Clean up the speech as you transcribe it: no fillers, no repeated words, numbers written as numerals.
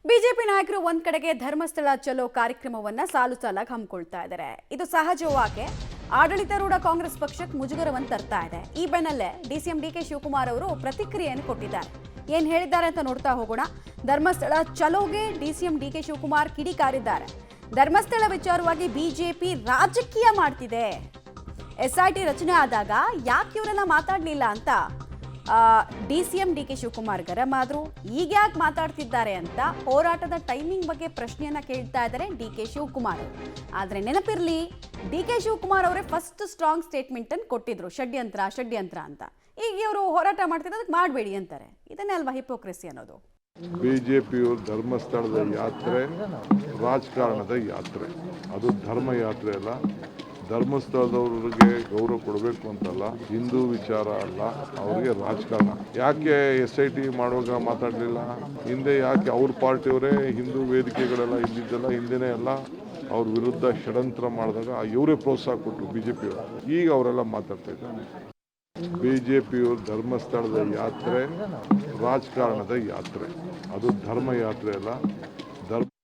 BJP ನಾಯಕರು ಒಂದ್ ಕಡೆಗೆ ಧರ್ಮಸ್ಥಳ ಚಲೋ ಕಾರ್ಯಕ್ರಮವನ್ನ ಸಾಲು ಸಾಲಾಗಿ ಹಮ್ಮಿಕೊಳ್ತಾ ಇದ್ದಾರೆ. ಇದು ಸಹಜವಾಗಿ ಆಡಳಿತಾರೂಢ ಕಾಂಗ್ರೆಸ್ ಪಕ್ಷಕ್ಕೆ ಮುಜುಗರವನ್ನು ತರ್ತಾ ಇದೆ. ಈ ಬೆನ್ನಲ್ಲೇ ಡಿಸಿಎಂ ಡಿಕೆ ಶಿವಕುಮಾರ್ ಅವರು ಪ್ರತಿಕ್ರಿಯೆಯನ್ನು ಕೊಟ್ಟಿದ್ದಾರೆ. ಏನ್ ಹೇಳಿದ್ದಾರೆ ಅಂತ ನೋಡ್ತಾ ಹೋಗೋಣ. ಧರ್ಮಸ್ಥಳ ಚಲೋಗೆ ಡಿಸಿಎಂ ಡಿಕೆ ಶಿವಕುಮಾರ್ ಕಿಡಿಕಾರಿದ್ದಾರೆ. ಧರ್ಮಸ್ಥಳ ವಿಚಾರವಾಗಿ ಬಿಜೆಪಿ ರಾಜಕೀಯ ಮಾಡ್ತಿದೆ. ಎಸ್ಐಟಿ ರಚನೆ ಆದಾಗ ಯಾಕೆ ಇವರೆಲ್ಲ ಮಾತಾಡ್ಲಿಲ್ಲ ಅಂತ ಡಿಸಿಎಂ ಡಿಕೆ ಶಿವಕುಮಾರ್ ಗರಂ ಆದ್ರು. ಈಗ ಯಾಕೆ ಮಾತಾಡ್ತಿದ್ದಾರೆ ಅಂತ ಹೋರಾಟದ ಟೈಮಿಂಗ್ ಬಗ್ಗೆ ಪ್ರಶ್ನೆಯನ್ನ ಕೇಳ್ತಾ ಇದ್ದಾರೆ ಡಿಕೆ ಶಿವಕುಮಾರ್. ಆದ್ರೆ ನೆನಪಿರ್ಲಿ, ಡಿಕೆ ಶಿವಕುಮಾರ್ ಅವರೇ ಫಸ್ಟ್ ಸ್ಟ್ರಾಂಗ್ ಸ್ಟೇಟ್ಮೆಂಟ್ ಅನ್ನು ಕೊಟ್ಟಿದ್ರು, ಷಡ್ಯಂತ್ರ ಅಂತ. ಈಗ ಇವರು ಹೋರಾಟ ಮಾಡ್ತಿರೋದಕ್ಕೆ ಮಾಡಬೇಡಿ ಅಂತಾರೆ. ಇದನ್ನೇ ಅಲ್ವಾ ಹಿಪೋಕ್ರೆಸಿ ಅನ್ನೋದು. ಬಿಜೆಪಿಯು ಧರ್ಮಸ್ಥಳದ ಯಾತ್ರೆ ರಾಜಕಾರಣದ ಯಾತ್ರೆ, ಅದು ಧರ್ಮ ಯಾತ್ರೆ ಅಲ್ಲ. ಧರ್ಮಸ್ಥಳದವ್ರಿಗೆ ಗೌರವ ಕೊಡಬೇಕು ಅಂತಲ್ಲ, ಹಿಂದೂ ವಿಚಾರ ಅಲ್ಲ, ಅವ್ರಿಗೆ ರಾಜಕಾರಣ. ಯಾಕೆ SIT ಮಾಡುವಾಗ ಮಾತಾಡಲಿಲ್ಲ? ಹಿಂದೆ ಯಾಕೆ ಅವ್ರ ಪಾರ್ಟಿಯವರೇ ಹಿಂದೂ ವೇದಿಕೆಗಳೆಲ್ಲ ಇದ್ದಿದ್ದೆಲ್ಲ ಹಿಂದೆನೇ ಎಲ್ಲ ಅವ್ರ ವಿರುದ್ಧ ಷಡ್ಯಂತ್ರ ಮಾಡಿದಾಗ ಇವರೇ ಪ್ರೋತ್ಸಾಹ ಕೊಟ್ಟರು ಬಿಜೆಪಿಯವರು. ಈಗ ಅವರೆಲ್ಲ ಮಾತಾಡ್ತಾ ಇದ್ದಾರೆ. ಬಿಜೆಪಿಯು ಧರ್ಮಸ್ಥಳದ ಯಾತ್ರೆ ರಾಜಕಾರಣದ ಯಾತ್ರೆ, ಅದು ಧರ್ಮ ಯಾತ್ರೆ ಅಲ್ಲ.